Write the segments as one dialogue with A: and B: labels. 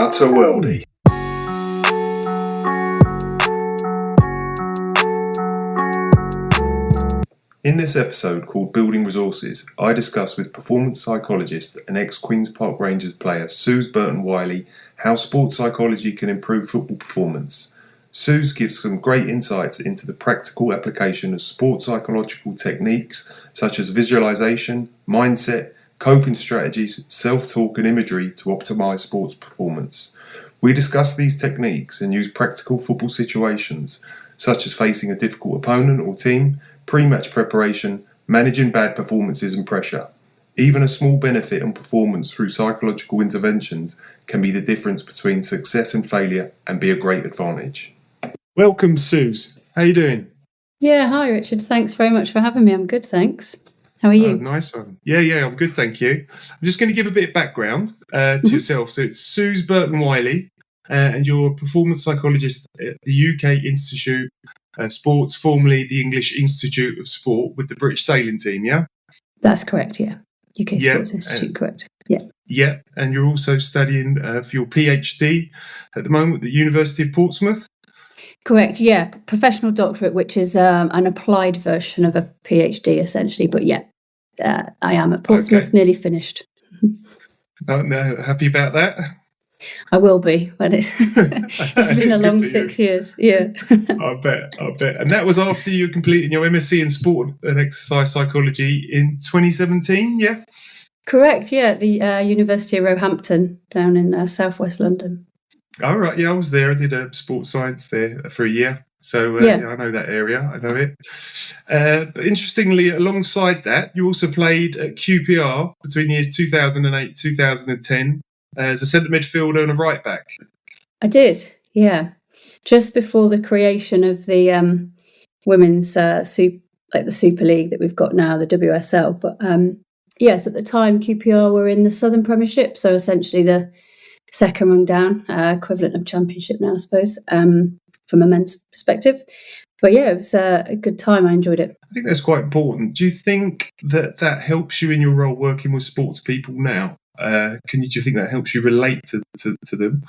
A: Utter Worldie. In this episode called Building Resources, I discuss with performance psychologist and ex-Queen's Park Rangers player Suze Burton Wylie how sports psychology can improve football performance. Suze gives some great insights into the practical application of sports psychological techniques such as visualization, mindset, coping strategies, self-talk and imagery to optimise sports performance. We discuss these techniques and use practical football situations such as facing a difficult opponent or team, pre-match preparation, managing bad performances and pressure. Even a small benefit on performance through psychological interventions can be the difference between success and failure and be a great advantage. Welcome, Suze. How are you doing?
B: Yeah, hi Richard. Thanks very much for having me. I'm good, thanks. How are you?
A: Nice one. Yeah, I'm good, thank you. I'm just going to give a bit of background to yourself. So it's Suze Burton Wylie, and you're a performance psychologist at the UK Institute of Sports, formerly the English Institute of Sport, with the British sailing team, yeah?
B: That's correct, yeah. UK Sports Institute, correct. Yeah.
A: Yeah, and you're also studying for your PhD at the moment at the University of Portsmouth?
B: Correct, yeah. Professional doctorate, which is an applied version of a PhD, essentially. But yeah, I am at Portsmouth, nearly finished.
A: Oh, no, happy about that?
B: I will be, but it's been a long 6 years. Yeah.
A: I bet. And that was after you completing your MSc in Sport and Exercise Psychology in 2017, yeah?
B: Correct, yeah, at the University of Roehampton down in southwest London.
A: All right, yeah, I was there. I did sports science there for a year. So yeah, I know that area. I know it. But interestingly, alongside that, you also played at QPR between years 2008 2010 as a centre midfielder and a right back.
B: I did, yeah. Just before the creation of the women's the Super League that we've got now, the WSL. But yes, at the time QPR were in the Southern Premiership, so essentially the second rung down, equivalent of Championship now, I suppose, from a men's perspective. But yeah, it was a good time. I enjoyed it. I
A: think that's quite important. Do you think that helps you in your role working with sports people now? Do you think that helps you relate to them?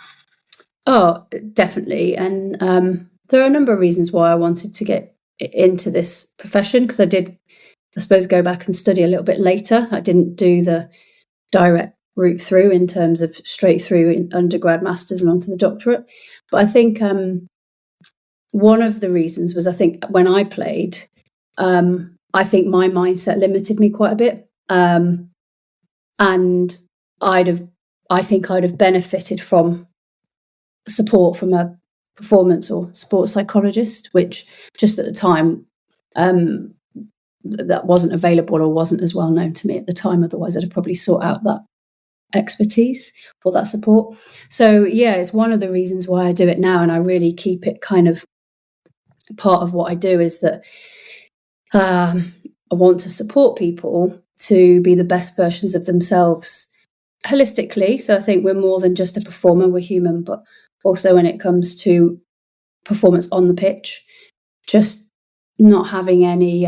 B: Oh, definitely. And there are a number of reasons why I wanted to get into this profession, because I did, I suppose, go back and study a little bit later. I didn't do the direct route through in terms of straight through in undergrad, masters and onto the doctorate. But I think one of the reasons was, I think when I played, I think my mindset limited me quite a bit. And I think I'd have benefited from support from a performance or sports psychologist, which just at the time that wasn't available or wasn't as well known to me at the time. Otherwise, I'd have probably sought out that expertise or that support. So yeah, it's one of the reasons why I do it now, and I really keep it kind of part of what I do, is that I want to support people to be the best versions of themselves holistically. So I think we're more than just a performer, we're human, but also when it comes to performance on the pitch, just not having any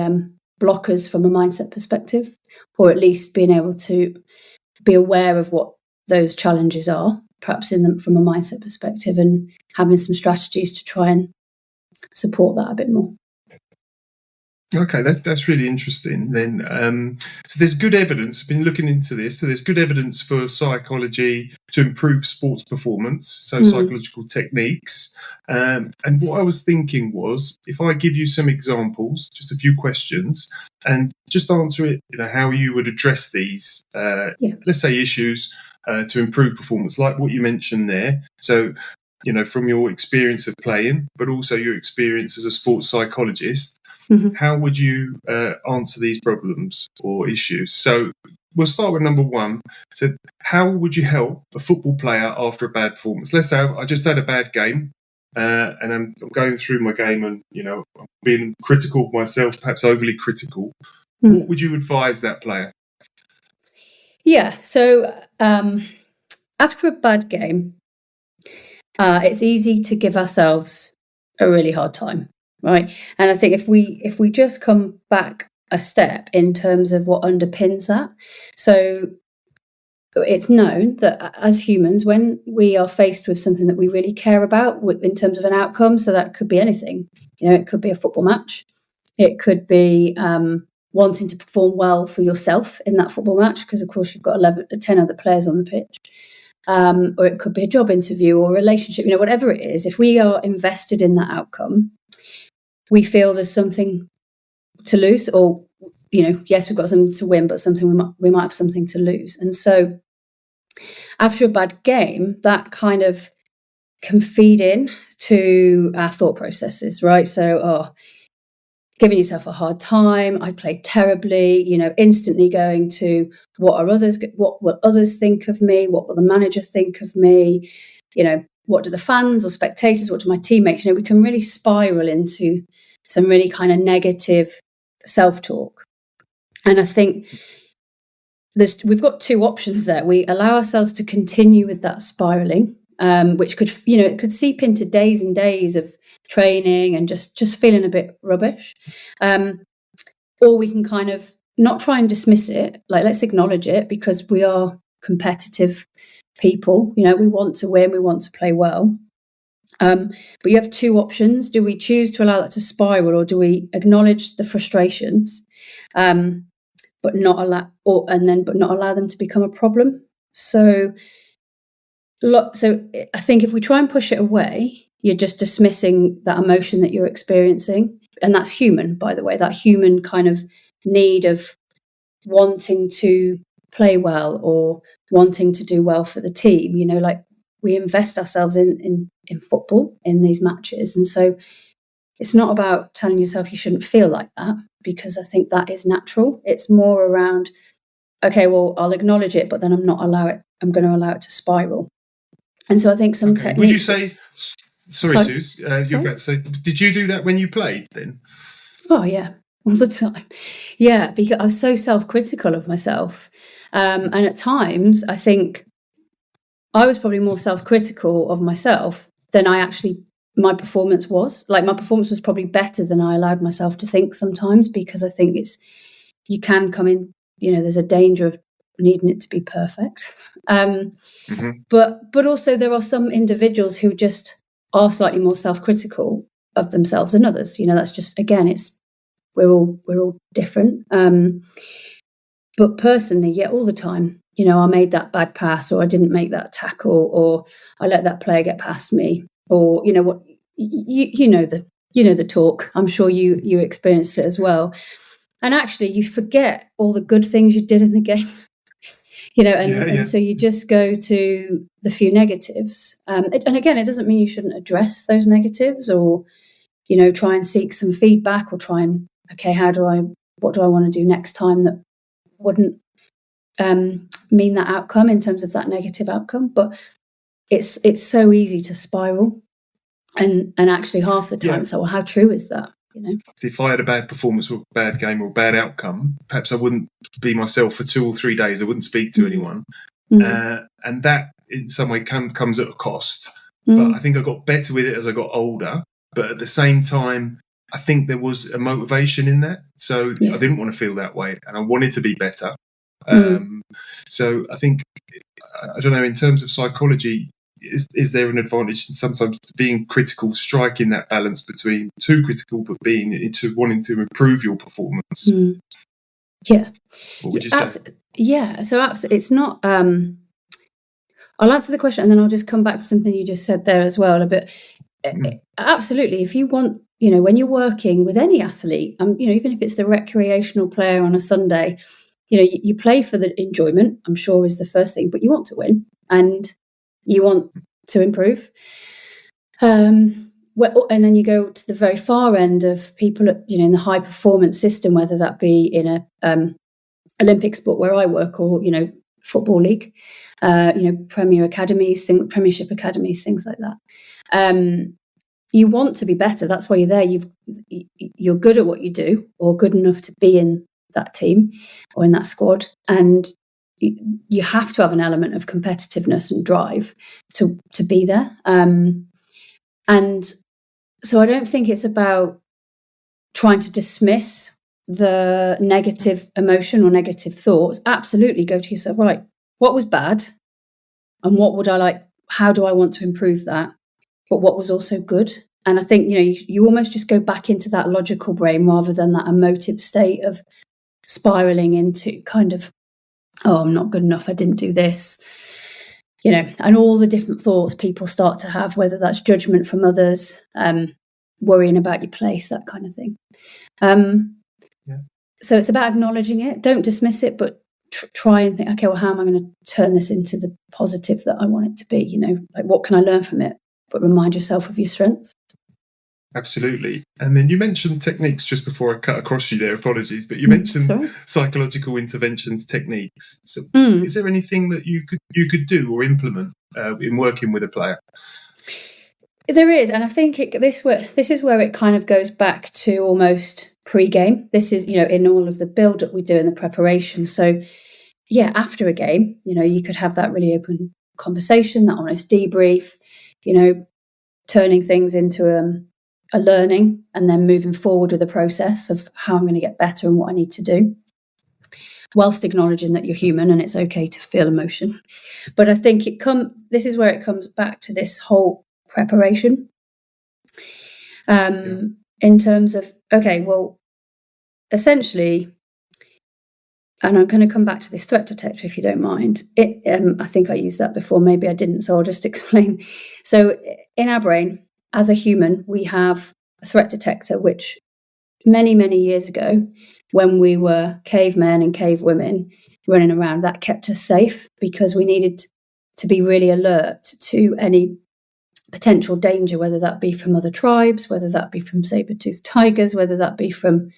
B: blockers from a mindset perspective, or at least being able to be aware of what those challenges are, perhaps in them from a mindset perspective, and having some strategies to try and support that a bit more.
A: Okay, that's really interesting then. So there's good evidence, I've been looking into this, so there's good evidence for psychology to improve sports performance, so psychological techniques. And what I was thinking was, if I give you some examples, just a few questions, and just answer it, how you would address these, let's say issues to improve performance, like what you mentioned there. So, from your experience of playing, but also your experience as a sports psychologist, how would you answer these problems or issues? So we'll start with number one. So how would you help a football player after a bad performance? Let's say I just had a bad game and I'm going through my game and, I'm being critical of myself, perhaps overly critical. What would you advise that player?
B: Yeah, so after a bad game, it's easy to give ourselves a really hard time. Right. And I think if we just come back a step in terms of what underpins that. So it's known that as humans, when we are faced with something that we really care about in terms of an outcome, so that could be anything, it could be a football match, it could be wanting to perform well for yourself in that football match, because of course you've got 10 other players on the pitch, or it could be a job interview or a relationship, whatever it is. If we are invested in that outcome, we feel there's something to lose, or yes, we've got something to win, but we might have something to lose. And so after a bad game, that kind of can feed in to our thought processes, right? So, giving yourself a hard time, I played terribly, instantly going to what will others think of me? What will the manager think of me? What do the fans or spectators, what do my teammates, we can really spiral into some really kind of negative self-talk. And I think we've got two options there. We allow ourselves to continue with that spiraling, which could, it could seep into days and days of training and just feeling a bit rubbish. Or we can kind of not try and dismiss it, like let's acknowledge it, because we are competitive people. We want to win, we want to play well. But you have two options. Do we choose to allow that to spiral, or do we acknowledge the frustrations, but not allow them to become a problem? So I think if we try and push it away, you're just dismissing that emotion that you're experiencing. And that's human, by the way, that human kind of need of wanting to play well or wanting to do well for the team. Like we invest ourselves in football, in these matches. And so it's not about telling yourself you shouldn't feel like that, because I think that is natural. It's more around, okay, well, I'll acknowledge it, but then I'm going to allow it to spiral. And so I think some techniques...
A: Would you say... Sorry, Suze, you're about to say, did you do that when you played then?
B: Oh, yeah, all the time. Yeah, because I was so self-critical of myself. And at times, I think I was probably more self-critical of myself than my performance was. Like, my performance was probably better than I allowed myself to think sometimes, because I think you can come in, there's a danger of needing it to be perfect. But also there are some individuals who just are slightly more self-critical of themselves than others. That's just, again, we're all different. But personally, yeah, all the time, I made that bad pass, or I didn't make that tackle, or I let that player get past me, or what, the talk. I'm sure you experienced it as well. And actually, you forget all the good things you did in the game. And so you just go to the few negatives. And again, it doesn't mean you shouldn't address those negatives, or, try and seek some feedback, or try and, okay, what do I want to do next time that wouldn't mean that outcome in terms of that negative outcome. But it's so easy to spiral. And actually half the time, so, well, how true is that?
A: If I had a bad performance or a bad game or a bad outcome, perhaps I wouldn't be myself for 2 or 3 days. I wouldn't speak to anyone. And that in some way comes at a cost. But I think I got better with it as I got older. But at the same time, I think there was a motivation in that. So I didn't want to feel that way, and I wanted to be better. So I think, I don't know, in terms of psychology, is there an advantage in sometimes being critical, striking that balance between too critical but being into wanting to improve your performance?
B: Yeah.
A: What would you say?
B: Yeah, so absolutely, it's not... I'll answer the question and then I'll just come back to something you just said there as well a bit. Absolutely, if you want, when you're working with any athlete, even if it's the recreational player on a Sunday, you play for the enjoyment, I'm sure, is the first thing, but you want to win and you want to improve. And then you go to the very far end of people, in the high performance system, whether that be in a Olympic sport where I work, or football league, Premiership academies, things like that. You want to be better. That's why you're there. You're good at what you do, or good enough to be in that team or in that squad, and you have to have an element of competitiveness and drive to be there. And so I don't think it's about trying to dismiss the negative emotion or negative thoughts. Absolutely go to yourself, right, what was bad and what would I like, how do I want to improve that, but what was also good. And I think, you almost just go back into that logical brain rather than that emotive state of spiraling into kind of, oh, I'm not good enough, I didn't do this, and all the different thoughts people start to have, whether that's judgment from others, worrying about your place, that kind of thing. So it's about acknowledging it. Don't dismiss it, but try and think, okay, well, how am I going to turn this into the positive that I want it to be? Like, what can I learn from it? But remind yourself of your strengths.
A: Absolutely. And then you mentioned techniques just before I cut across you there, apologies, but you mentioned psychological interventions techniques. So is there anything that you could do or implement in working with a player?
B: There is, and I think this is where it kind of goes back to almost pre-game. This is, in all of the build-up we do in the preparation. So, after a game, you could have that really open conversation, that honest debrief, turning things into a learning and then moving forward with the process of how I'm going to get better and what I need to do, whilst acknowledging that you're human and it's okay to feel emotion. But I think this is where it comes back to this whole preparation, in terms of, okay, well, essentially, and I'm going to come back to this threat detector if you don't mind. I think I used that before, maybe I didn't, so I'll just explain. So in our brain, as a human, we have a threat detector, which many, many years ago, when we were cavemen and cave women running around, that kept us safe because we needed to be really alert to any potential danger, whether that be from other tribes, whether that be from saber-toothed tigers, whether that be from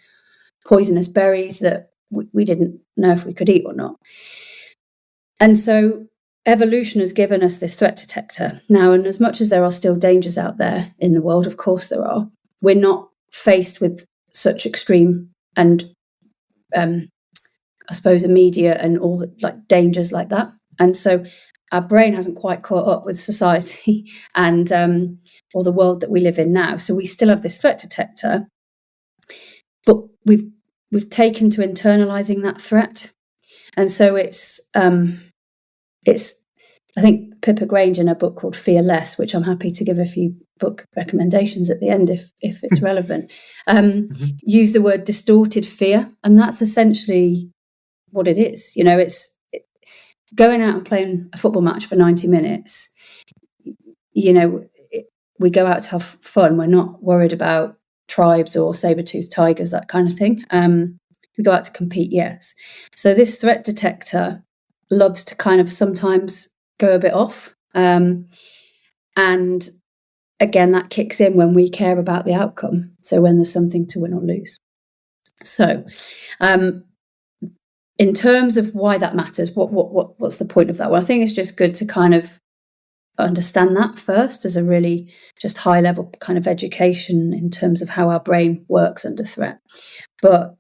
B: poisonous berries that we didn't know if we could eat or not. And so evolution has given us this threat detector. Now, and as much as there are still dangers out there in the world, of course there are, we're not faced with such extreme and I suppose immediate and all the dangers like that. And so our brain hasn't quite caught up with society and or the world that we live in now. So we still have this threat detector, but we've taken to internalizing that threat. And so it's I think Pippa Grange in a book called Fear Less, which I'm happy to give a few book recommendations at the end if it's relevant, use the word distorted fear. And that's essentially what it is. It's going out and playing a football match for 90 minutes. We go out to have fun. We're not worried about tribes or saber-toothed tigers, that kind of thing. We go out to compete, yes. So this threat detector loves to kind of sometimes go a bit off. And again, that kicks in when we care about the outcome. So when there's something to win or lose. So in terms of why that matters, what's the point of that? Well, I think it's just good to kind of understand that first as a really just high level kind of education in terms of how our brain works under threat. But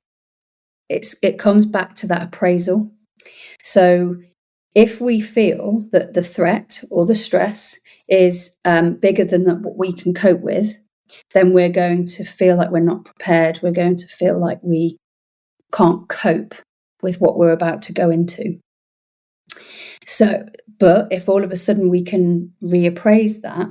B: it comes back to that appraisal. So if we feel that the threat or the stress is bigger than what we can cope with, then we're going to feel like we're not prepared. We're going to feel like we can't cope with what we're about to go into. So, but if all of a sudden we can reappraise that,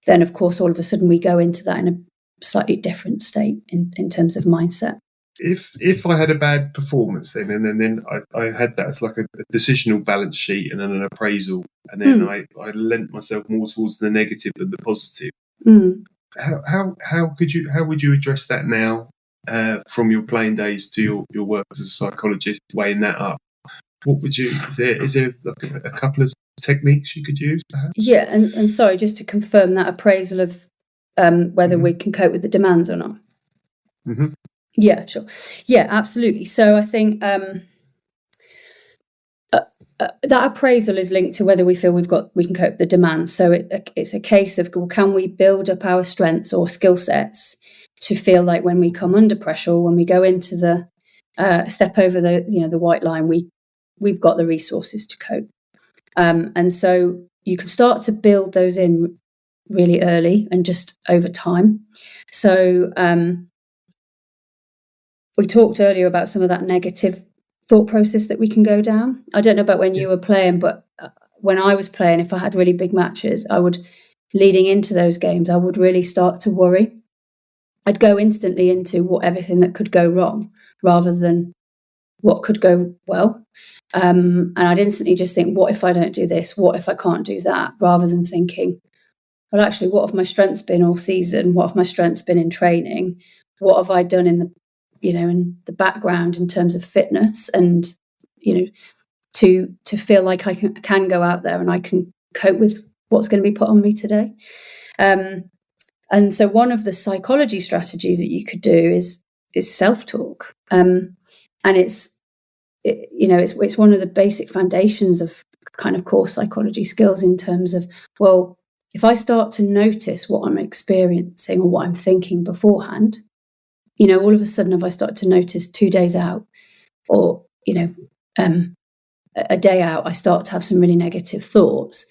B: then of course all of a sudden we go into that in a slightly different state in terms of mindset.
A: If I had a bad performance then, and then I had that as like a decisional balance sheet and then an appraisal, and then I lent myself more towards the negative than the positive. How would you address that now from your playing days to your work as a psychologist, weighing that up? What would you? Is there like a couple of techniques you could use, perhaps?
B: Yeah, and sorry, just to confirm that appraisal of whether we can cope with the demands or not.
A: Mm-hmm.
B: Yeah, sure. Yeah, absolutely. So I think that appraisal is linked to whether we feel we can cope with the demands. So it's a case of, well, can we build up our strengths or skill sets to feel like when we come under pressure, or when we go into the step over the white line, we've got the resources to cope. And so you can start to build those in really early and just over time. So we talked earlier about some of that negative thought process that we can go down. I don't know about when you were playing, but when I was playing, if I had really big matches, leading into those games, I would really start to worry. I'd go instantly into everything that could go wrong rather than what could go well. And I'd instantly just think, what if I don't do this? What if I can't do that? Rather than thinking, well, actually, what have my strengths been all season? What have my strengths been in training? What have I done in the background in terms of fitness and, to feel like I can go out there and I can cope with what's going to be put on me today. And so one of the psychology strategies that you could do is self-talk. And it's one of the basic foundations of kind of core psychology skills in terms of, well, if I start to notice what I'm experiencing or what I'm thinking beforehand, all of a sudden, if I start to notice 2 days out or, a day out, I start to have some really negative thoughts.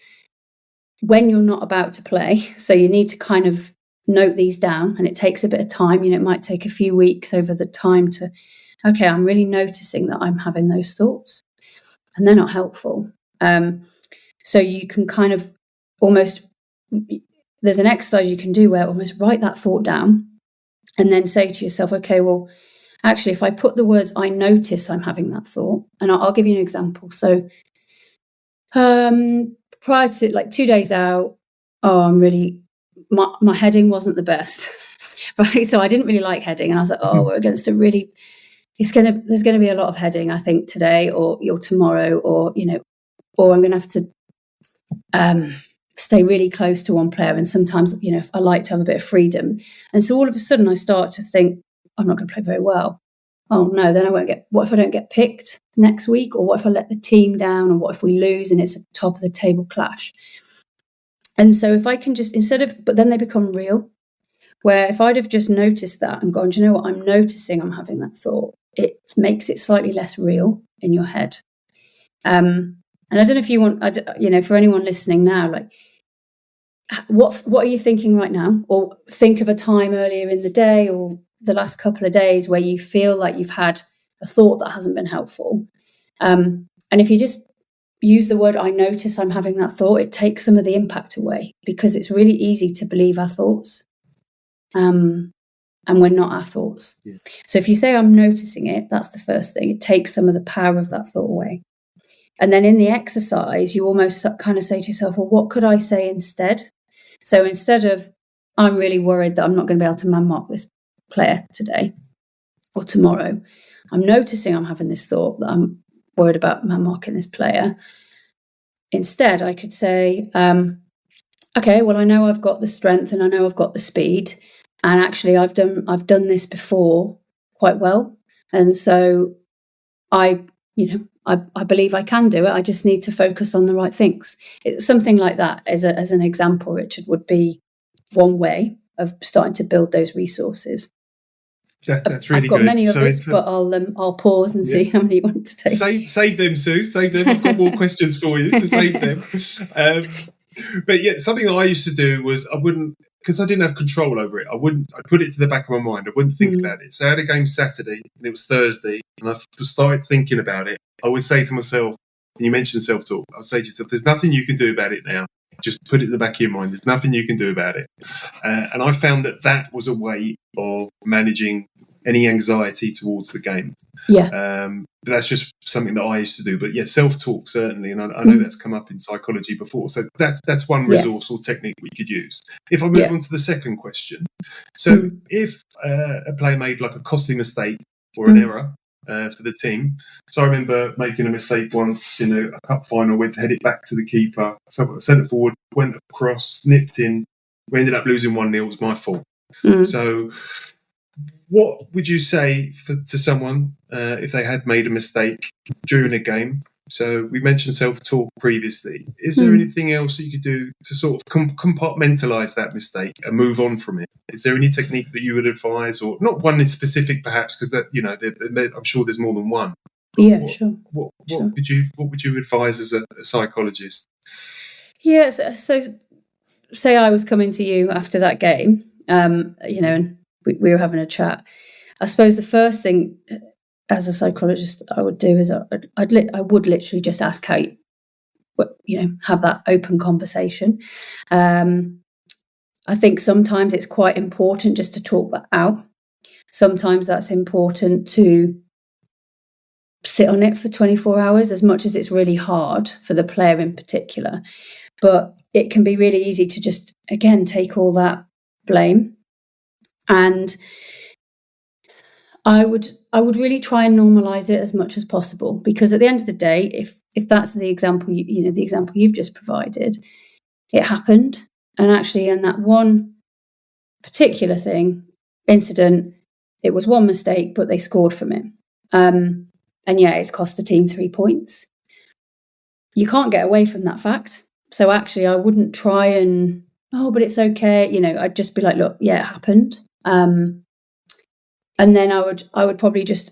B: When you're not about to play, so you need to kind of note these down, and it takes a bit of time. It might take a few weeks over the time to, okay, I'm really noticing that I'm having those thoughts, and they're not helpful. So you can kind of almost, there's an exercise you can do where almost write that thought down and then say to yourself, okay, well, actually, if I put the words, I notice I'm having that thought, and I'll give you an example. So prior to 2 days out, I'm really, my heading wasn't the best, right? So I didn't really like heading, and I was like, we're against a really, there's going to be a lot of heading, I think, today or tomorrow, or I'm going to have to stay really close to one player. And sometimes, I like to have a bit of freedom. And so all of a sudden I start to think, I'm not going to play very well. Oh no, then what if I don't get picked next week? Or what if I let the team down? Or what if we lose and it's a top of the table clash? And so if I can just, but then they become real, where if I'd have just noticed that and gone, do you know what, I'm noticing I'm having that thought, it makes it slightly less real in your head. And I don't know if you want, for anyone listening now, like, what are you thinking right now? Or think of a time earlier in the day or the last couple of days where you feel like you've had a thought that hasn't been helpful. And if you just use the word, I notice I'm having that thought, it takes some of the impact away, because it's really easy to believe our thoughts. And we're not our thoughts. Yeah. So if you say, I'm noticing it, that's the first thing. It takes some of the power of that thought away. And then in the exercise, you almost kind of say to yourself, well, what could I say instead? So instead of, I'm really worried that I'm not going to be able to man mark this player today or tomorrow, I'm noticing I'm having this thought that I'm worried about man marking this player. Instead, I could say, okay, well, I know I've got the strength and I know I've got the speed, and actually I've done this before quite well, and so I believe I can do it. I just need to focus on the right things. It's something like that as an example, Richard, would be one way of starting to build those resources.
A: That's really good.
B: I've got many others, but I'll pause and see how many you want to take.
A: Save them, Suze. Save them. I've got more questions for you, so save them. But yeah, something that I used to do was I wouldn't, because I didn't have control over it. I'd put it to the back of my mind. I wouldn't think about it. So I had a game Saturday and it was Thursday, and I started thinking about it. I would say to myself, and you mentioned self-talk, I would say to yourself, there's nothing you can do about it now. Just put it in the back of your mind. There's nothing you can do about it. And I found that was a way of managing any anxiety towards the game.
B: Yeah.
A: But that's just something that I used to do. But yeah, self-talk certainly, and I know that's come up in psychology before. So that's one resource or technique we could use. If I move on to the second question, so if a player made like a costly mistake or an error for the team, so I remember making a mistake once in a cup final, went to head it back to the keeper, so centre forward went across, nipped in, we ended up losing 1-0. It was my fault. So what would you say to someone if they had made a mistake during a game? So we mentioned self-talk previously. Is there anything else that you could do to sort of compartmentalize that mistake and move on from it? Is there any technique that you would advise, or not one in specific perhaps, because that I'm sure there's more than one.
B: Yeah, sure.
A: What would you advise as a psychologist?
B: Yeah, so say I was coming to you after that game, and we were having a chat. I suppose the first thing as a psychologist, I would do is I would literally just ask how have that open conversation. I think sometimes it's quite important just to talk that out. Sometimes that's important to sit on it for 24 hours, as much as it's really hard for the player in particular. But it can be really easy to just, again, take all that blame. And I would really try and normalize it as much as possible, because at the end of the day, if that's the example, the example you've just provided, it happened. And actually, in that one particular incident, it was one mistake, but they scored from it. And yeah, it's cost the team 3 points. You can't get away from that fact. So actually, I wouldn't try and, but it's okay. I'd just be like, look, yeah, it happened. And then I would probably just,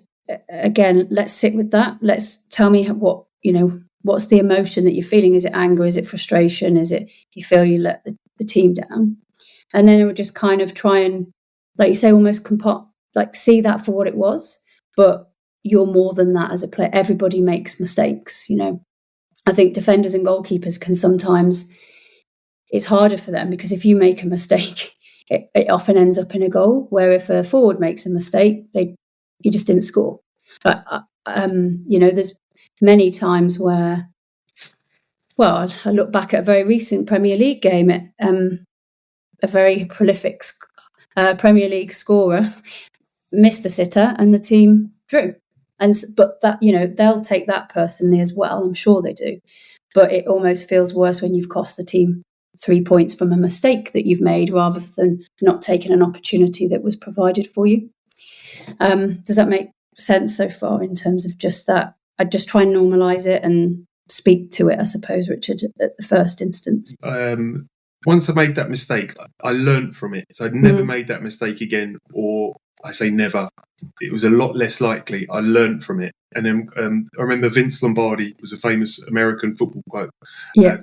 B: again, let's sit with that. Let's tell me what's the emotion that you're feeling? Is it anger? Is it frustration? Is it you feel you let the team down? And then it would just kind of try and, like you say, almost see that for what it was. But you're more than that as a player. Everybody makes mistakes. I think defenders and goalkeepers can sometimes, it's harder for them, because if you make a mistake, it often ends up in a goal, where if a forward makes a mistake, you just didn't score. But, there's many times where, I look back at a very recent Premier League game, a very prolific Premier League scorer missed a sitter and the team drew. But that, they'll take that personally as well. I'm sure they do. But it almost feels worse when you've cost the team 3 points from a mistake that you've made, rather than not taking an opportunity that was provided for you. Does that make sense so far, in terms of just that? I'd just try and normalise it and speak to it, I suppose, Richard, at the first instance.
A: Once I made that mistake, I learned from it. So I'd never made that mistake again, or I say never. It was a lot less likely. I learned from it. And then I remember Vince Lombardi was a famous American football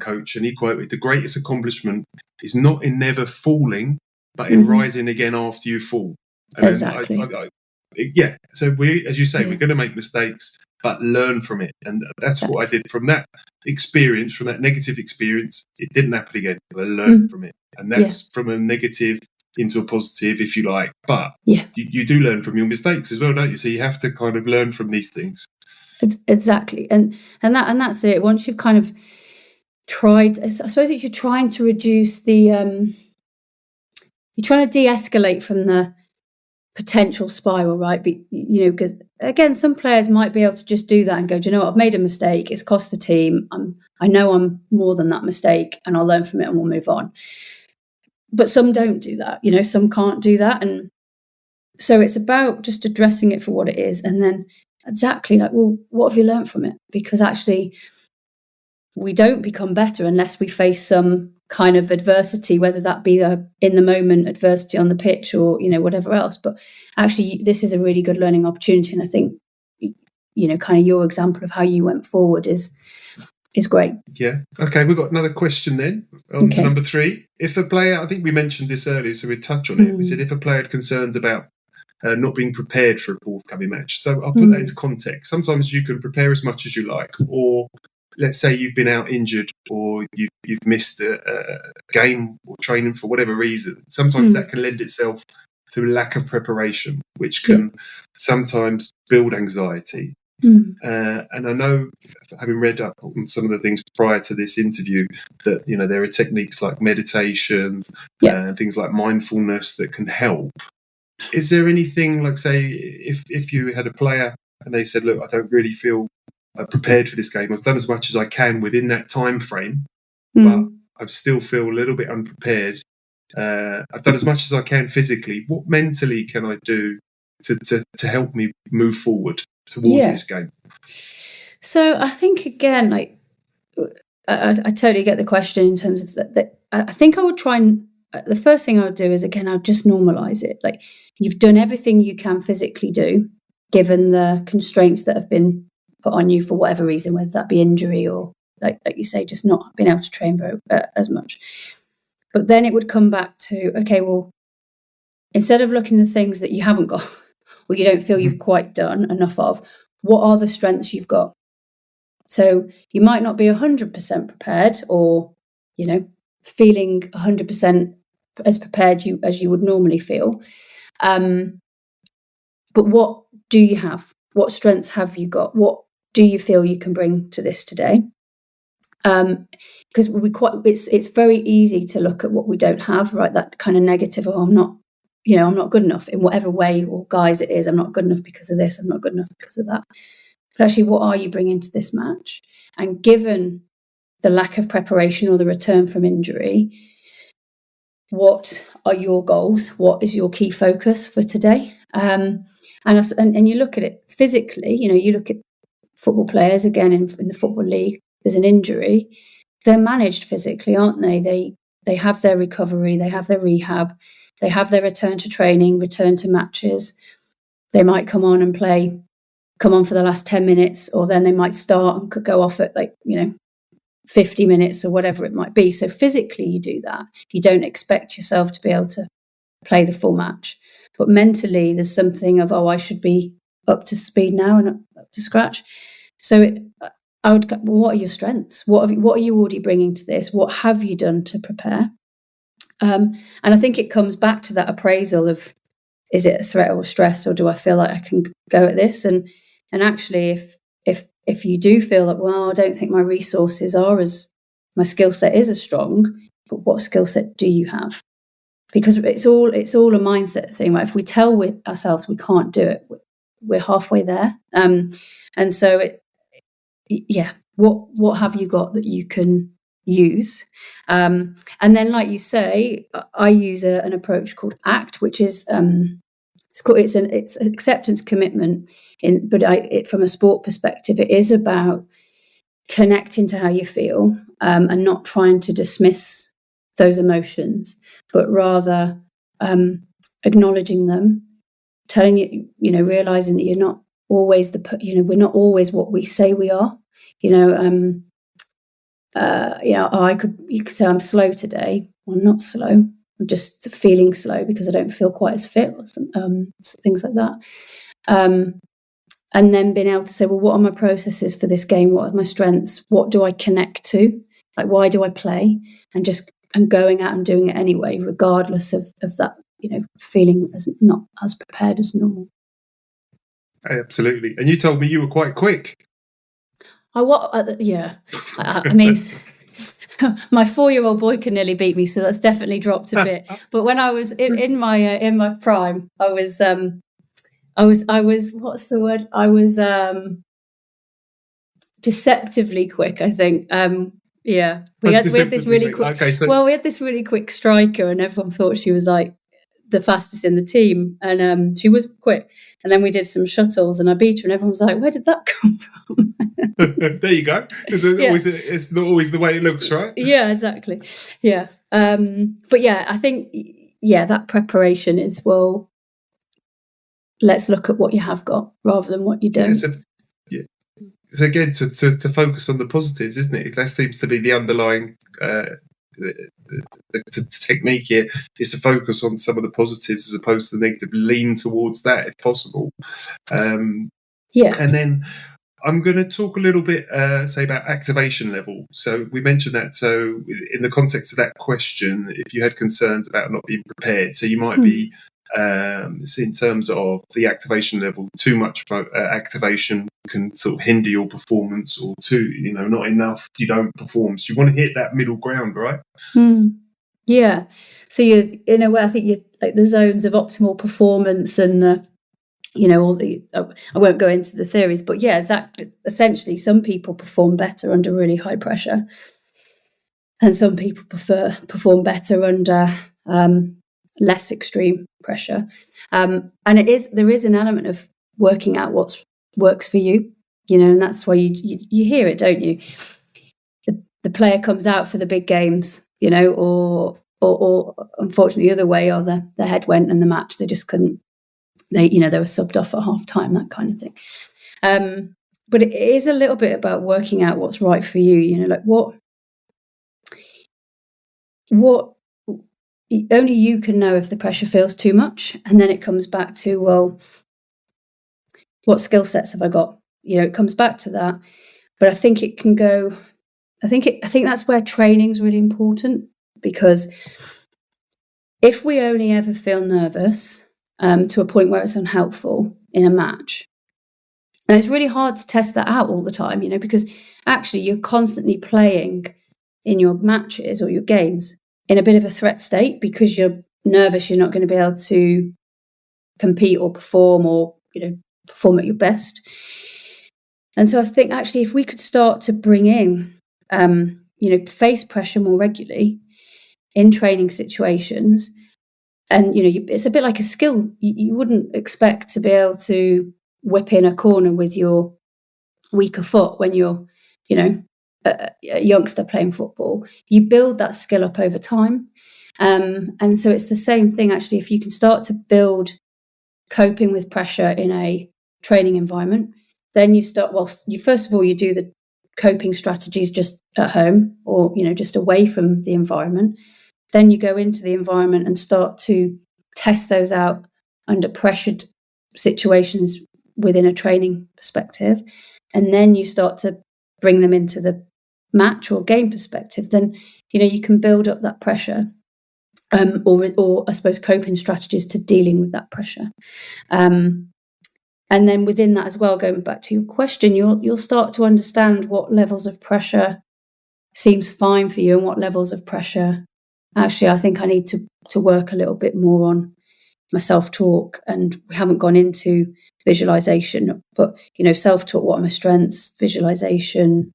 A: coach, and he quoted, "The greatest accomplishment is not in never falling, but in rising again after you fall." And
B: exactly.
A: So we, as you say, we're going to make mistakes, but learn from it. And that's what I did from that experience, from that negative experience. It didn't happen again, but I learned from it. And that's from a negative into a positive, if you like. But you do learn from your mistakes as well, don't you? So you have to kind of learn from these things.
B: Exactly. And that's it. Once you've kind of tried, I suppose you're trying to reduce the, you're trying to de-escalate from the potential spiral, right? But, because again, some players might be able to just do that and go, do you know what, I've made a mistake, it's cost the team, I know I'm more than that mistake, and I'll learn from it and we'll move on. But some don't do that, some can't do that. And so it's about just addressing it for what it is, and then exactly like, well, what have you learned from it? Because actually we don't become better unless we face some kind of adversity, whether that be the in the moment adversity on the pitch or whatever else. But actually, this is a really good learning opportunity, and I think kind of your example of how you went forward is great.
A: Yeah. Okay, we've got another question then. On to number 3. If a player, I think we mentioned this earlier, so we'd touch on it. We said if a player had concerns about not being prepared for a forthcoming match. So I'll put that into context. Sometimes you can prepare as much as you like, or let's say you've been out injured, or you've missed a game or training for whatever reason. Sometimes that can lend itself to lack of preparation, which can sometimes build anxiety. And I know, having read up on some of the things prior to this interview, that there are techniques like meditation, things like mindfulness that can help. Is there anything, like, say, if you had a player and they said, look, I don't really feel prepared for this game, I've done as much as I can within that time frame, but I still feel a little bit unprepared, I've done as much as I can physically, what mentally can I do to help me move forward towards this game?
B: So I think, again, like, I totally get the question in terms of that. I think I would try and, the first thing I would do is, again, I'd just normalise it. Like, you've done everything you can physically do, given the constraints that have been put on you for whatever reason, whether that be injury or, like you say, just not being able to train very, as much. But then it would come back to, okay, well, instead of looking at things that you haven't got, or you don't feel you've quite done enough of, what are the strengths you've got? So you might not be 100% prepared, or, feeling 100% as prepared as you would normally feel. But what do you have? What strengths have you got? What do you feel you can bring to this today? Because it's very easy to look at what we don't have, right? That kind of negative, I'm not good enough in whatever way or guise it is. I'm not good enough because of this. I'm not good enough because of that. But actually, what are you bringing to this match? And given the lack of preparation or the return from injury, what are your goals? What is your key focus for today? And you look at it physically. You look at football players again in the Football League. There's an injury. They're managed physically, aren't they? They have their recovery. They have their rehab. They have their return to training, return to matches. They might come on for the last 10 minutes, or then they might start and could go off at 50 minutes or whatever it might be. So physically you do that. You don't expect yourself to be able to play the full match. But mentally there's something of, I should be up to speed now and up to scratch. So what are your strengths? What are you already bringing to this? What have you done to prepare? And I think it comes back to that appraisal of, is it a threat or stress, or do I feel like I can go at this? And actually, if you do feel that, I don't think my resources are my skill set is as strong, but what skill set do you have? Because it's all a mindset thing, right? If we tell ourselves we can't do it, we're halfway there. And so what have you got that you can use? And then, like you say, I use an approach called ACT, which is it's an acceptance commitment. But from a sport perspective, it is about connecting to how you feel, and not trying to dismiss those emotions, but rather acknowledging them, telling you, realizing that you're not always we're not always what we say we are. You could say I'm slow today. Well, I'm not slow. I'm just feeling slow because I don't feel quite as fit, things like that. And then being able to say, well, what are my processes for this game? What are my strengths? What do I connect to? Like, why do I play? And going out and doing it anyway, regardless of that, feeling as not as prepared as normal.
A: Absolutely. And you told me you were quite quick.
B: Yeah. I mean, my 4-year-old boy can nearly beat me, so that's definitely dropped a bit. But when I was in my prime, I was what's the word? I was deceptively quick, I think. We had this really quick. Okay, we had this really quick striker, and everyone thought she was like the fastest in the team, and she was quick. And then we did some shuttles, and I beat her, and everyone was like, "Where did that come from?"
A: There you go. It's not always the way it looks, right?
B: Yeah, exactly. Yeah, but yeah, I think that preparation is, well, let's look at what you have got rather than what you don't.
A: So again, to focus on the positives, isn't it? That seems to be the underlying the technique here, is to focus on some of the positives as opposed to the negative. Lean towards that if possible. And then I'm going to talk a little bit, say, about activation level. So we mentioned that. So in the context of that question, if you had concerns about not being prepared, so you might be, in terms of the activation level, too much activation can sort of hinder your performance, or not enough, you don't perform. So you want to hit that middle ground, right?
B: Yeah. So you, in a way, I think you're like the zones of optimal performance and all the, I won't go into the theories, but yeah, exactly. Essentially, some people perform better under really high pressure, and some people perform better under less extreme pressure. And there is an element of working out what works for you, and that's why you hear it, don't you? The player comes out for the big games, or unfortunately the other way, or the head went in the match, they just couldn't. They were subbed off at half time, that kind of thing. But it is a little bit about working out what's right for you. Like what only you can know if the pressure feels too much, and then it comes back to, well, what skill sets have I got? It comes back to that. But I think it can go. I think that's where training is really important, because if we only ever feel nervous to a point where it's unhelpful in a match, and it's really hard to test that out all the time, because actually you're constantly playing in your matches or your games in a bit of a threat state, because you're nervous you're not going to be able to compete or perform at your best. And so I think actually if we could start to bring in, face pressure more regularly in training situations, and, it's a bit like a skill. You wouldn't expect to be able to whip in a corner with your weaker foot when you're, a youngster playing football. You build that skill up over time. And so it's the same thing, actually, if you can start to build coping with pressure in a training environment, then you start, first of all, you do the coping strategies just at home or, just away from the environment. Then you go into the environment and start to test those out under pressured situations within a training perspective. And then you start to bring them into the match or game perspective. Then, you can build up that pressure, or I suppose coping strategies to dealing with that pressure. And then within that as well, going back to your question, you'll start to understand what levels of pressure seems fine for you and what levels of pressure actually I think I need to work a little bit more on my self-talk. And we haven't gone into visualization, but self-talk, what are my strengths, visualization,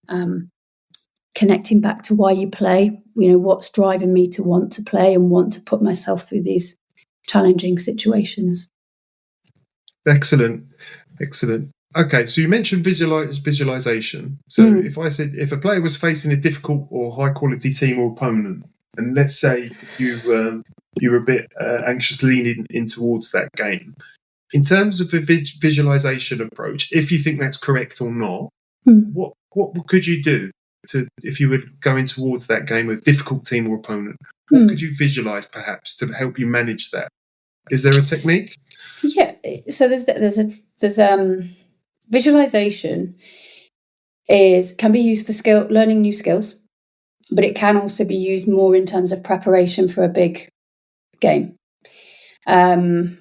B: connecting back to why you play, what's driving me to want to play and want to put myself through these challenging situations.
A: Excellent. Okay, so you mentioned visualization. So if a player was facing a difficult or high quality team or opponent, and let's say you were a bit anxious leaning in towards that game, in terms of the visualization approach, if you think that's correct or not, what could you do if you were going towards that game with a difficult team or opponent? What could you visualize perhaps to help you manage that? Is there a technique?
B: Yeah, so there's visualization can be used for learning new skills, but it can also be used more in terms of preparation for a big game. And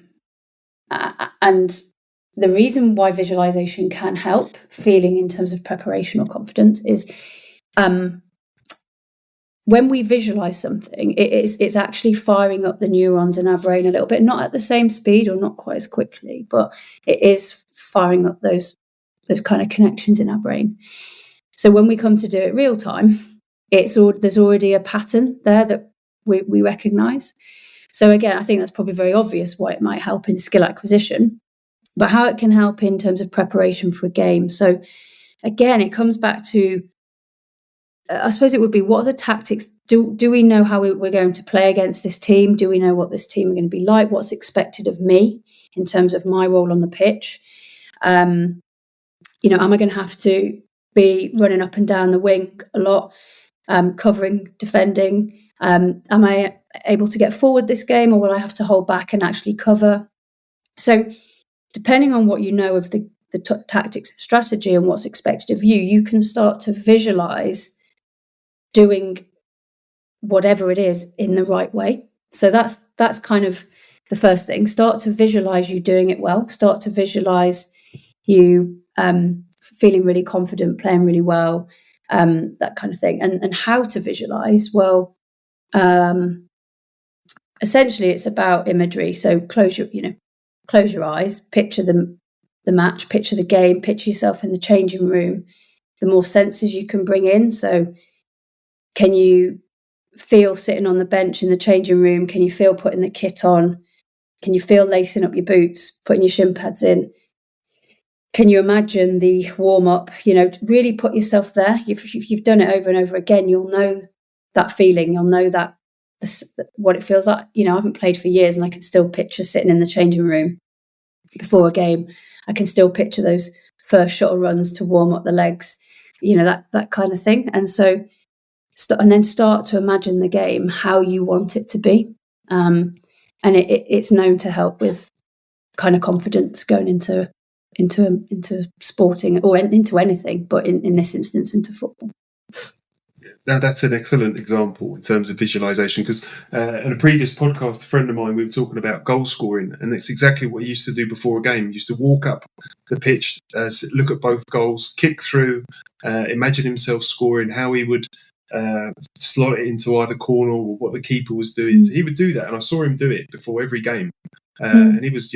B: the reason why visualization can help feeling in terms of preparation or confidence is when we visualize something, it's actually firing up the neurons in our brain a little bit, not at the same speed or not quite as quickly, but it is firing up those kind of connections in our brain. So when we come to do it real time, there's already a pattern there that we recognize. So again, I think that's probably very obvious why it might help in skill acquisition, but how it can help in terms of preparation for a game. So again, it comes back to, I suppose it would be, what are the tactics? Do we know how we're going to play against this team? Do we know what this team are going to be like? What's expected of me in terms of my role on the pitch? Am I going to have to be running up and down the wing a lot, covering, defending? Am I able to get forward this game, or will I have to hold back and actually cover? So depending on what you know of the tactics and strategy and what's expected of you, you can start to visualize doing whatever it is in the right way. So that's kind of the first thing. Start to visualize you doing it well. Start to visualize you feeling really confident, playing really well, that kind of thing. And how to visualize? Well, essentially it's about imagery. So close your eyes, picture the match, picture the game, picture yourself in the changing room. The more senses you can bring in. So can you feel sitting on the bench in the changing room? Can you feel putting the kit on? Can you feel lacing up your boots, putting your shin pads in? Can you imagine the warm-up? Really put yourself there. If you've done it over and over again, you'll know that feeling. You'll know that what it feels like. I haven't played for years and I can still picture sitting in the changing room before a game. I can still picture those first shuttle runs to warm up the legs, that kind of thing. And so, and then start to imagine the game how you want it to be. And it's known to help with kind of confidence going into into sporting or into anything, but in this instance into football.
A: Now, that's an excellent example in terms of visualization, because in a previous podcast, a friend of mine, we were talking about goal scoring, and it's exactly what he used to do before a game. He used to walk up the pitch, look at both goals, kick through, imagine himself scoring, how he would slot it into either corner or what the keeper was doing. So he would do that, and I saw him do it before every game. And he was,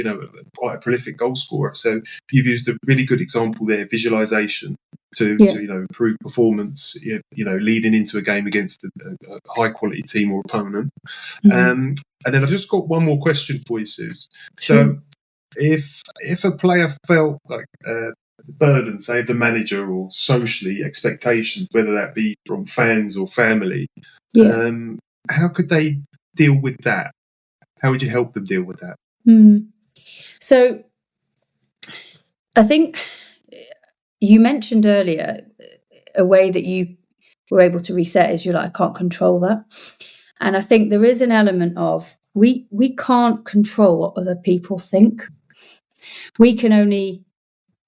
A: quite a prolific goal scorer. So you've used a really good example there, visualization, to improve performance, leading into a game against a high quality team or opponent. And then I've just got one more question for you, Suze.
B: Sure.
A: So if a player felt like the burden, say, of the manager or socially expectations, whether that be from fans or family, how could they deal with that? How would you help them deal with that?
B: So I think you mentioned earlier a way that you were able to reset is you're like, I can't control that. And I think there is an element of we can't control what other people think. We can only,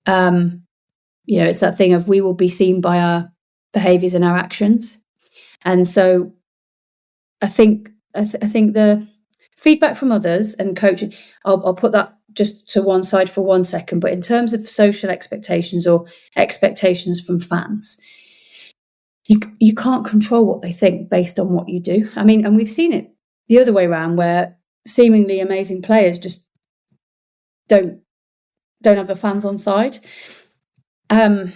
B: it's that thing of we will be seen by our behaviours and our actions. And so I think the feedback from others and coaching, I'll put that just to one side for 1 second. But in terms of social expectations or expectations from fans, you can't control what they think based on what you do. I mean, and we've seen it the other way around, where seemingly amazing players just don't have the fans on side. And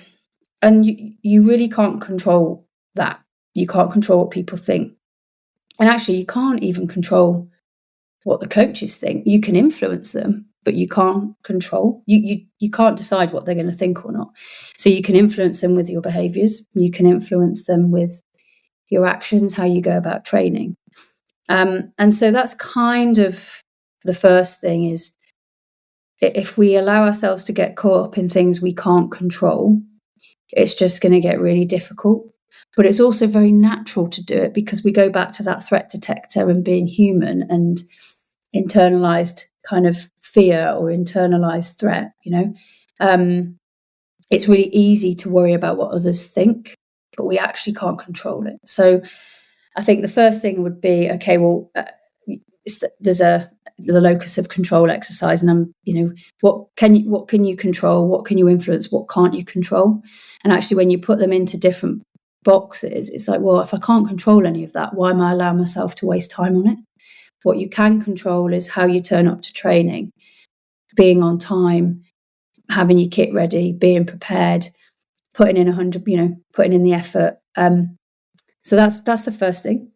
B: you really can't control that. You can't control what people think. And actually, you can't even control what the coaches think. You can influence them, but you can't control. You can't decide what they're going to think or not. So you can influence them with your behaviours. You can influence them with your actions, how you go about training. And so that's kind of the first thing is, if we allow ourselves to get caught up in things we can't control, it's just going to get really difficult. But it's also very natural to do it, because we go back to that threat detector and being human and internalized kind of fear or internalized threat. It's really easy to worry about what others think, but we actually can't control it. So I think the first thing would be, okay, well, there's the locus of control exercise, and what can you control, what can you influence, what can't you control? And actually, when you put them into different boxes, it's like, well, if I can't control any of that, why am I allowing myself to waste time on it? What you can control is how you turn up to training, being on time, having your kit ready, being prepared, putting in putting in the effort. So that's the first thing.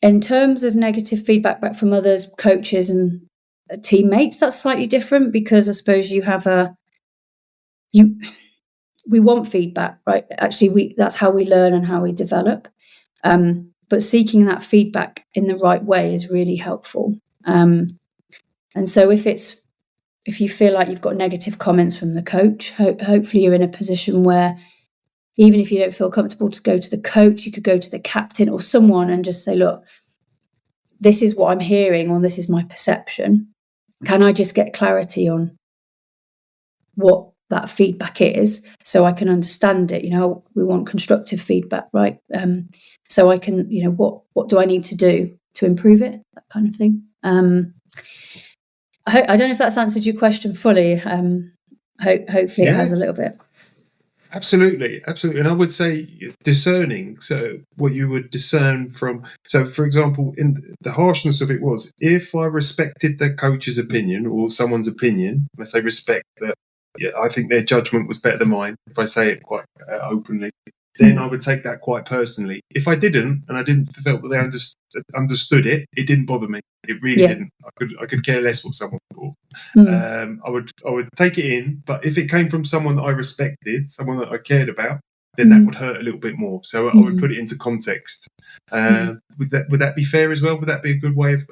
B: In terms of negative feedback back from others, coaches and teammates, that's slightly different, because I suppose you have we want feedback, right? Actually, that's how we learn and how we develop. But seeking that feedback in the right way is really helpful. And so if you feel like you've got negative comments from the coach, hopefully you're in a position where, even if you don't feel comfortable to go to the coach, you could go to the captain or someone and just say, look, this is what I'm hearing, or this is my perception. Can I just get clarity on what that feedback is, so I can understand it? We want constructive feedback, right? So I can, what do I need to do to improve it? That kind of thing. I don't know if that's answered your question fully. Hopefully it has a little bit.
A: Absolutely. And I would say discerning. So what you would discern from, so for example, in the harshness of it was, if I respected the coach's opinion or someone's opinion, I say respect that, I think their judgment was better than mine, if I say it quite openly, then I would take that quite personally. If I didn't, and I didn't feel that they understood it, it didn't bother me. It really didn't. I could care less what someone thought. I would take it in, but if it came from someone that I respected, someone that I cared about, then that would hurt a little bit more. So I would put it into context. Would that be fair as well? Would that be a good way of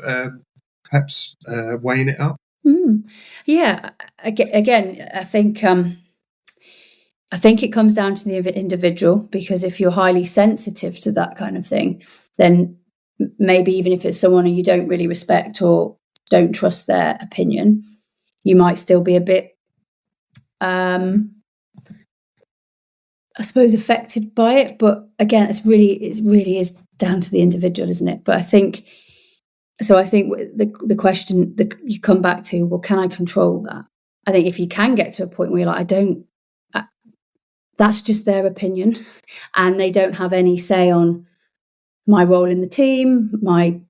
A: perhaps weighing it up?
B: Yeah. Again, I think it comes down to the individual, because if you're highly sensitive to that kind of thing, then maybe even if it's someone who you don't really respect or don't trust their opinion, you might still be a bit I suppose affected by it, but again, it really is down to the individual, isn't it? But I think the question that you come back to, well, can I control that? I think if you can get to a point where you're like, that's just their opinion, and they don't have any say on my role in the team, my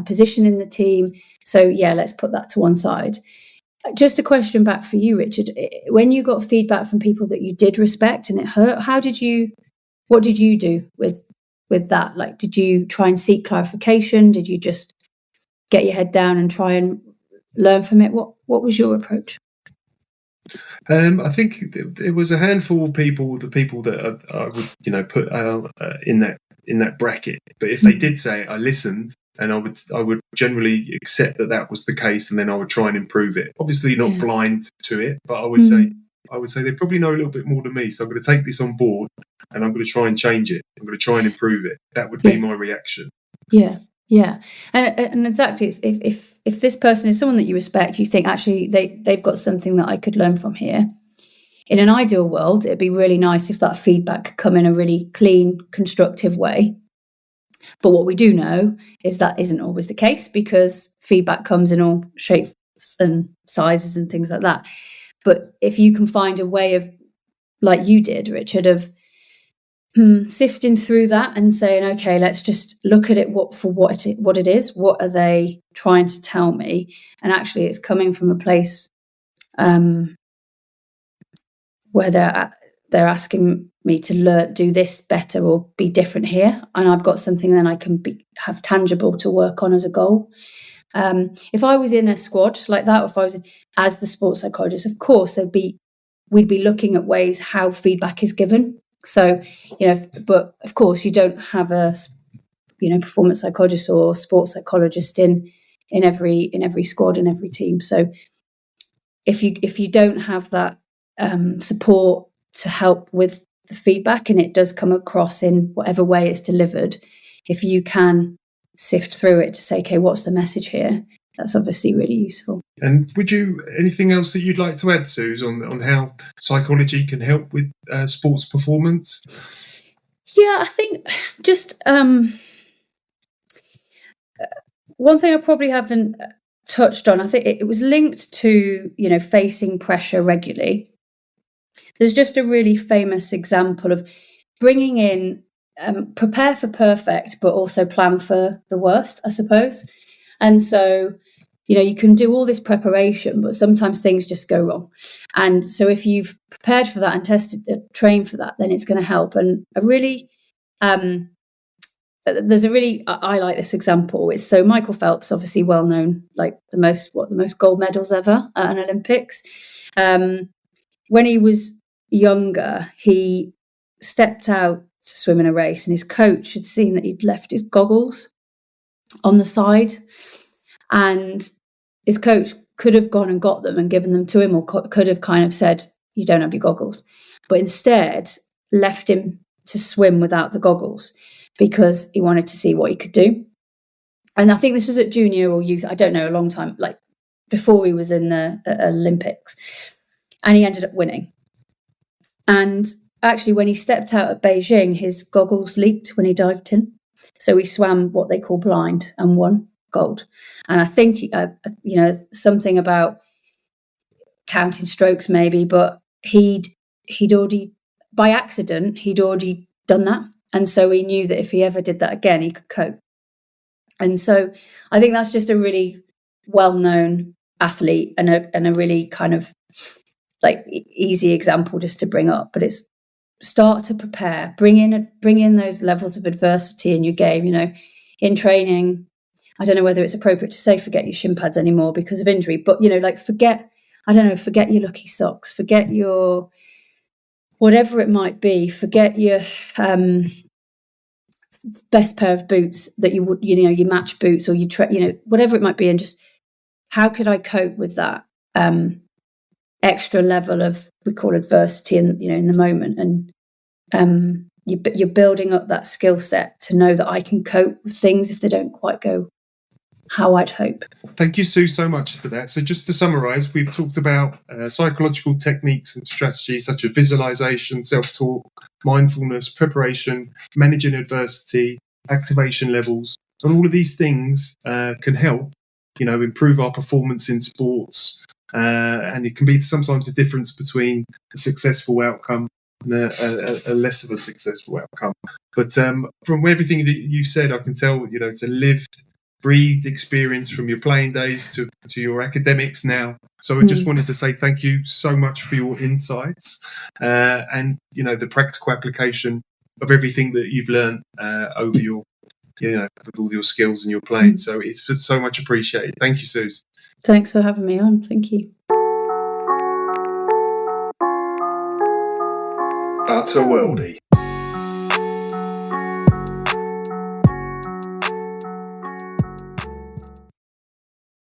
B: position in the team. So yeah, let's put that to one side. Just a question back for you, Richard. When you got feedback from people that you did respect and it hurt, what did you do with that? Like, did you try and seek clarification? Did you just get your head down and try and learn from it? What was your approach?
A: I think it was a handful of people, the people that I would, put in that bracket. But if they did say it, I listened, and I would generally accept that was the case, and then I would try and improve it. Obviously, not blind to it, but I would say they probably know a little bit more than me. So I'm going to take this on board, and I'm going to try and change it. I'm going to try and improve it. That would be my reaction.
B: Yeah. Yeah, and exactly. If this person is someone that you respect, you think actually they've got something that I could learn from here. In an ideal world, it'd be really nice if that feedback could come in a really clean, constructive way. But what we do know is that isn't always the case, because feedback comes in all shapes and sizes and things like that. But if you can find a way of, like you did, Richard, of sifting through that and saying, okay, let's just look at it for what it is. What are they trying to tell me? And actually, it's coming from a place where they're asking me to do this better or be different here, and I've got something then I can have tangible to work on as a goal. If I was in a squad like that, or if I was as the sports psychologist, of course we'd be looking at ways how feedback is given. So, but of course you don't have a, performance psychologist or sports psychologist in every squad, in every team. So if you don't have that support to help with the feedback, and it does come across in whatever way it's delivered, if you can sift through it to say, okay, what's the message here? That's obviously really useful.
A: And anything else that you'd like to add, Suze, on how psychology can help with sports performance?
B: Yeah, I think just one thing I probably haven't touched on, I think it was linked to, facing pressure regularly. There's just a really famous example of bringing in, prepare for perfect, but also plan for the worst, I suppose. And so, you can do all this preparation, but sometimes things just go wrong. And so if you've prepared for that and trained for that, then it's going to help. And I like this example. It's so Michael Phelps, obviously well known, like the most gold medals ever at an Olympics. When he was younger, he stepped out to swim in a race, and his coach had seen that he'd left his goggles on the side, and his coach could have gone and got them and given them to him, or could have kind of said, you don't have your goggles, but instead left him to swim without the goggles because he wanted to see what he could do. And I think this was at junior or youth, I don't know, a long time, like before he was in the Olympics, and he ended up winning. And actually, when he stepped out at Beijing, his goggles leaked when he dived in. So he swam what they call blind and won gold. And I think, something about counting strokes maybe, but he'd already, by accident, he'd already done that. And so he knew that if he ever did that again, he could cope. And so I think that's just a really well-known athlete and a really kind of like easy example just to bring up. But it's start to prepare, bring in those levels of adversity in your game. In training, I don't know whether it's appropriate to say forget your shin pads anymore because of injury, but forget your lucky socks, forget your whatever it might be, forget your best pair of boots that you would, your match boots or whatever it might be, and just how could I cope with that extra level of, we call adversity in the moment, and you're building up that skill set to know that I can cope with things if they don't quite go how I'd hope.
A: Thank you, Sue, so much for that. So just to summarise, we've talked about psychological techniques and strategies such as visualisation, self-talk, mindfulness, preparation, managing adversity, activation levels, and all of these things can help, improve our performance in sports. And it can be sometimes the difference between a successful outcome and a less of a successful outcome. But from everything that you said, I can tell, it's a lived, breathed experience from your playing days to your academics now. So I just wanted to say thank you so much for your insights and, the practical application of everything that you've learned over your, with all your skills and your playing. So it's so much appreciated. Thank you, Suze.
B: Thanks for having me on. Thank you.
C: Utter Worldie.